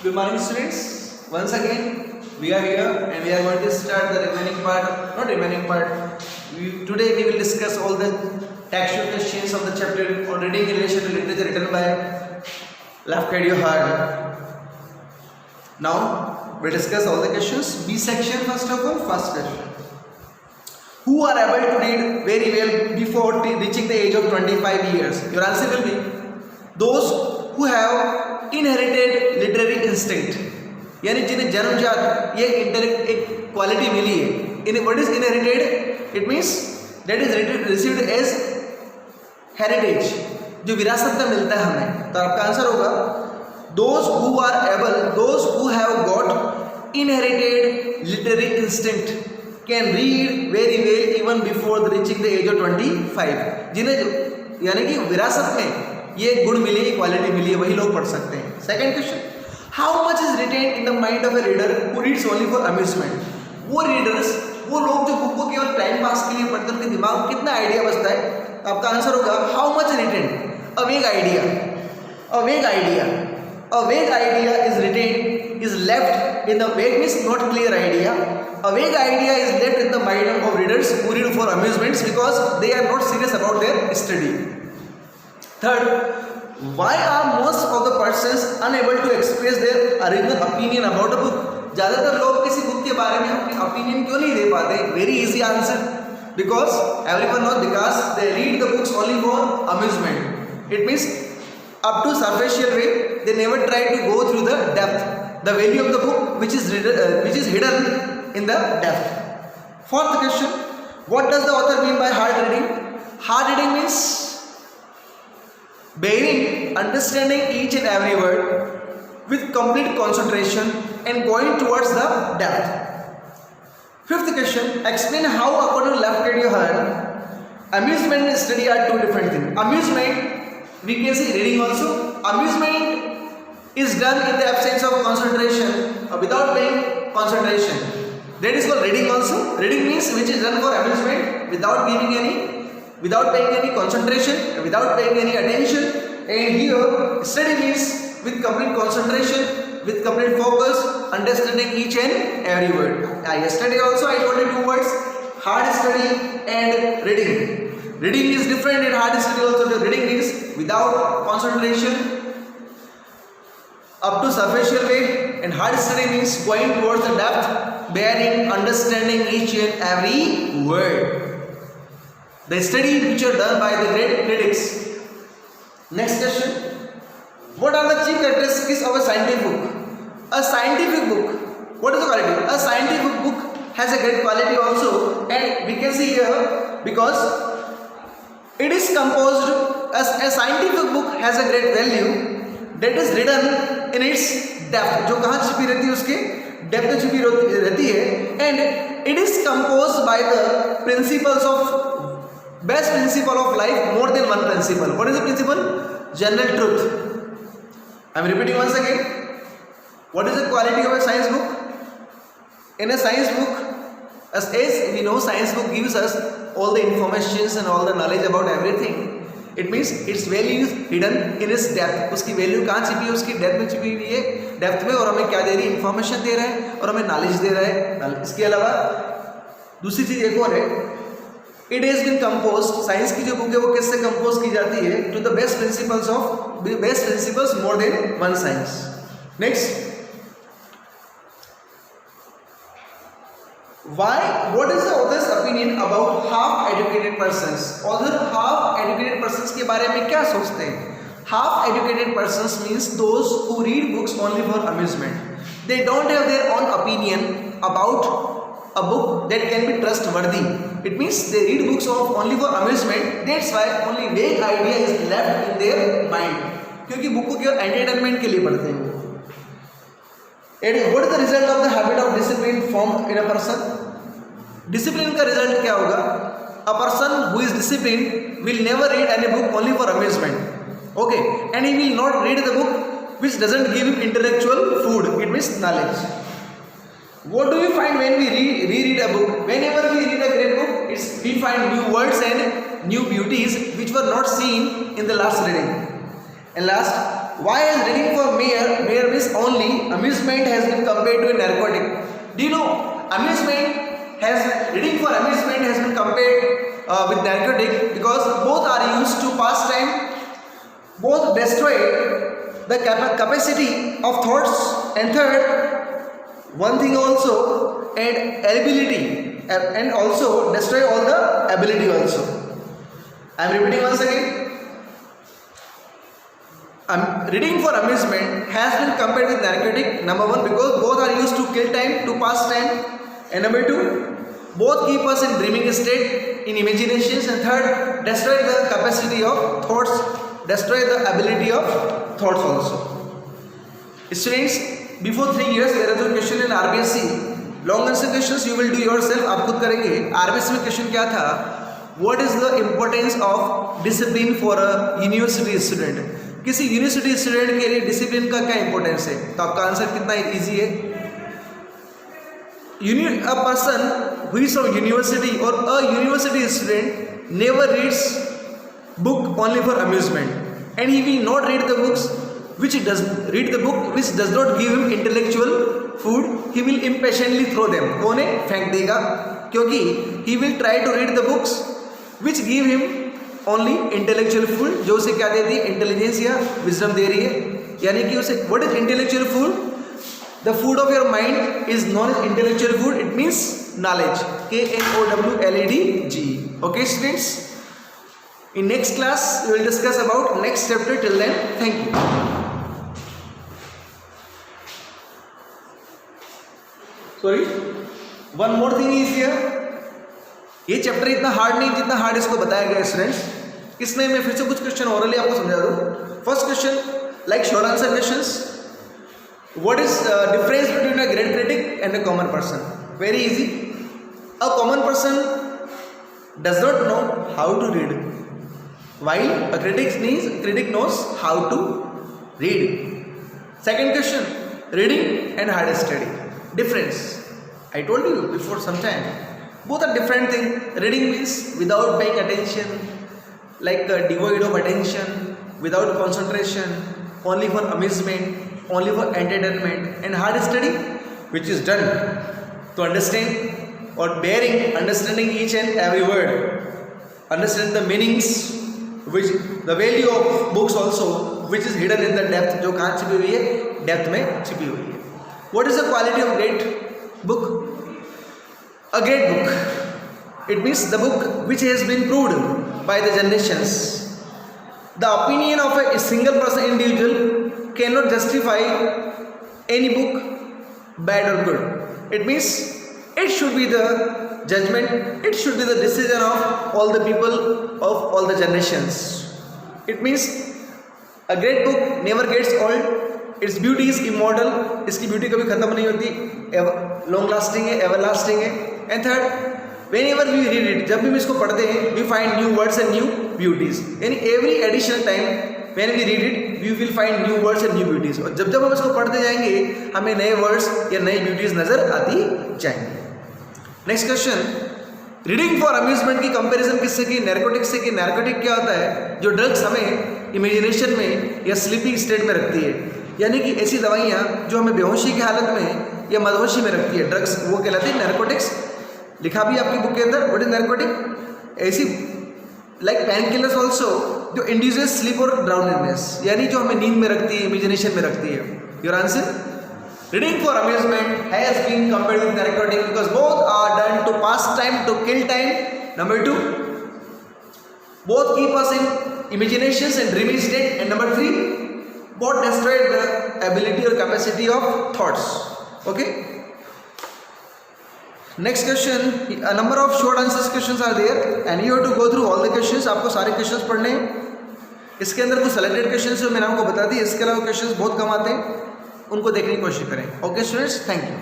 Good morning, students. Once again, we are here and we are going to start the remaining part. Not remaining part. Today we will discuss all the textual questions of the chapter on reading in relation to literature written by Lafcadio Hard. Now we discuss all the questions. B section first of all. First question: who are able to read very well before reaching the age of 25 years? Your answer will be those who have inherited literary instinct, यानी जिन्हें जन्मजात ये एक quality मिली है. In what is inherited? It means that is received as heritage, जो विरासत में मिलता है हमें. तो आपका आंसर होगा those who are able, those who have got inherited literary instinct can read very well even before the reaching the age of 25. जिन्हें यानी कि विरासत में ये गुण मिली, क्वालिटी मिली है, वही लोग पढ़ सकते हैं. Second question: how much is retain in the mind of a reader who reads only for amusement? वो रीडर्स, वो लोग जो बुक को केवल टाइम पास के लिए पढ़ते हैं, उनके दिमाग में कितना आइडिया बचता है? आपका आंसर होगा how much retain? A vague idea. A vague idea. A vague idea is retain, is left in the vague means not clear idea. A vague idea is left in the mind of readers who read for amusements because they are not serious about their study. Third, why are most of the persons unable to express their original opinion about a book? ज़्यादातर लोग किसी book के बारे में अपनी opinion क्यों नहीं दे पाते? Very easy answer, because everyone knows, because they read the books only for amusement. It means up to superficial way, they never try to go through the depth, the value of the book which is hidden in the depth. Fourth question: what does the author mean by hard reading? Hard reading means bearing, understanding each and every word with complete concentration and going towards the depth. Fifth question: explain how, according to Lafcadio Hard, amusement and study are two different things. Amusement, we can say reading also. Amusement is done in the absence of concentration, or without paying concentration. That is called reading also. Reading means which is done for amusement without paying any concentration, without paying any attention. And here study means with complete concentration, with complete focus, understanding each and every word. Yesterday also I told you two words: hard study and reading. Reading is different and hard study also. The reading is without concentration, up to superficial way, and hard study means going towards the depth, bearing, understanding each and every word. The study which are done by the great critics. Next question: what are the chief characteristics of a scientific book? A scientific book, what is the quality? A scientific book has a great quality also, and we can see here because it is composed as a scientific book has a great value that is written in its depth. जो कहाँ छिपी रहती है, उसके depth में छिपी रहती है. and it is composed by the principles of best principle of life, more than one principle. What is the principle? General truth. I am repeating once again. What is the quality of a science book? In a science book, as we know, science book gives us all the informations and all the knowledge about everything. It means its value is hidden in its depth. उसकी value कहाँ छिपी है? उसकी depth में छिपी हुई है, depth में. और हमें क्या दे रही है? इन्फॉर्मेशन दे रहा है और हमें नॉलेज दे रहा है. इसके अलावा दूसरी चीज एक और है, it has been compose. Science की जो बुक है वो किससे कंपोज की जाती है? To the best principles more than one science. Next: what is the author's opinion about half educated persons? Author half educated persons के बारे में क्या सोचते हैं? Half educated persons means those who read books only for amusement. They don't have their own opinion about a book that can be trustworthy. It means they read books only for amusement. That's why only vague idea is left in their mind. क्योंकि book को केवल entertainment के लिए पढ़ते हैं. And what is the result of the habit of discipline formed in a person? Discipline का result क्या होगा? A person who is disciplined will never read any book only for amusement. Okay, and he will not read the book which doesn't give him intellectual food. It means knowledge. What do we find when we reread a book? Whenever we read a great book, we find new words and new beauties which were not seen in the last reading. And last, why is reading for mere means only amusement has been compared to a narcotic. Do you know reading for amusement has been compared with narcotic because both are used to pass time, both destroy the capacity of thoughts, and third one thing also and ability, and also destroy all the ability also. I am repeating once again. Reading for amusement has been compared with narcotic, number one, because both are used to kill time, to pass time, and number two, both keep us in dreaming state, in imaginations, and third, destroy the capacity of thoughts, destroy the ability of thoughts also. Students, before 3 years there was a question in RBSc, long answer questions you will do yourself, आप खुद करेंगे. RBSc में question क्या था, what is the importance of discipline for a university student? किसी university student के लिए discipline का क्या इंपॉर्टेंस है? तो आपका आंसर कितना इजी है. A person who is from university or a university student never reads book only for amusement, and he will not read the books which does not give him intellectual food. He will impatiently throw them, उन्हें फेंक देगा, क्योंकि he will try to read the books which give him only intellectual food, जो उसे क्या देती है, intelligence या विजडम दे रही है. यानी कि उसे what is intellectual food? The food of your mind is known as intellectual food. It means knowledge. KNOWLEDG. Okay students, in next class we will discuss about next chapter. Till then, thank you. Sorry, one more thing is here. ये chapter इतना hard नहीं जितना hard इसको बताया गया students. इसमें मैं फिर से कुछ क्वेश्चन ओरली आपको समझा दूँ. First question, like short answer questions. What is difference between a great critic and a common person? Very easy. A common person does not know how to read, while a critic knows how to read. Second question, reading and hard study. Difference. I told you before some time. Both are different thing. Reading means without paying attention, like devoid of attention, without concentration, only for amusement, only for entertainment. And hard study, which is done to understand or bearing, understanding each and every word, understand the meanings, which the value of books also, which is hidden in the depth. जो कहाँ छिपी हुई है? Depth में छिपी हुई है. What is the quality of great book? A great book, it means the book which has been proved by the generations. The opinion of a single person, individual, cannot justify any book bad or good. It means it should be the judgment, it should be the decision of all the people of all the generations. It means a great book never gets old. Its beauty is immortal. इसकी beauty कभी खत्म नहीं होती, long lasting है, everlasting है. And third, whenever we read it, जब भी हम इसको पढ़ते हैं, we find new words and new beauties. यानी every additional time when we read it, we will find new words and new beauties. और जब जब हम इसको पढ़ते जाएंगे, हमें नए वर्ड्स या नई ब्यूटीज नजर आती जाएंगी. Next question, reading for amusement की कंपैरिजन किससे की? नैर्कोटिक से. कि नैर्कोटिक क्या होता है? जो ड्रग्स हमें इमेजिनेशन में या स्लीपिंग स्टेट में रखती है. यानी कि ऐसी दवाइयाँ जो हमें बेहोशी की हालत में या मदहोशी में रखती है, ड्रग्स, वो कहलाती है नैर्कोटिक्स. लिखा भी आपकी बुक के अंदर, व्हाट इज नैर्कोटिक. ऐसी लाइक पेन किलर्स ऑल्सो जो इंड्यूसेस स्लीप और ड्राउनेडनेस, यानी जो हमें नींद में रखती है, इमेजिनेशन में रखती है. Your answer, reading for amusement has been compared with narcotic because both are done to pass time, to kill time. Number two, both keep us in imaginations and dreamy state. And number three, both destroy the ability or capacity of thoughts. Okay. Next question, a number of short answers questions are there and you have to go through all the questions. आपको सारे questions पढ़ने हैं. इसके अंदर कुछ selected questions जो मैंने आपको बता दी, इसके अलावा questions बहुत कम आते हैं, उनको देखने की कोशिश करें. Okay students, thank you.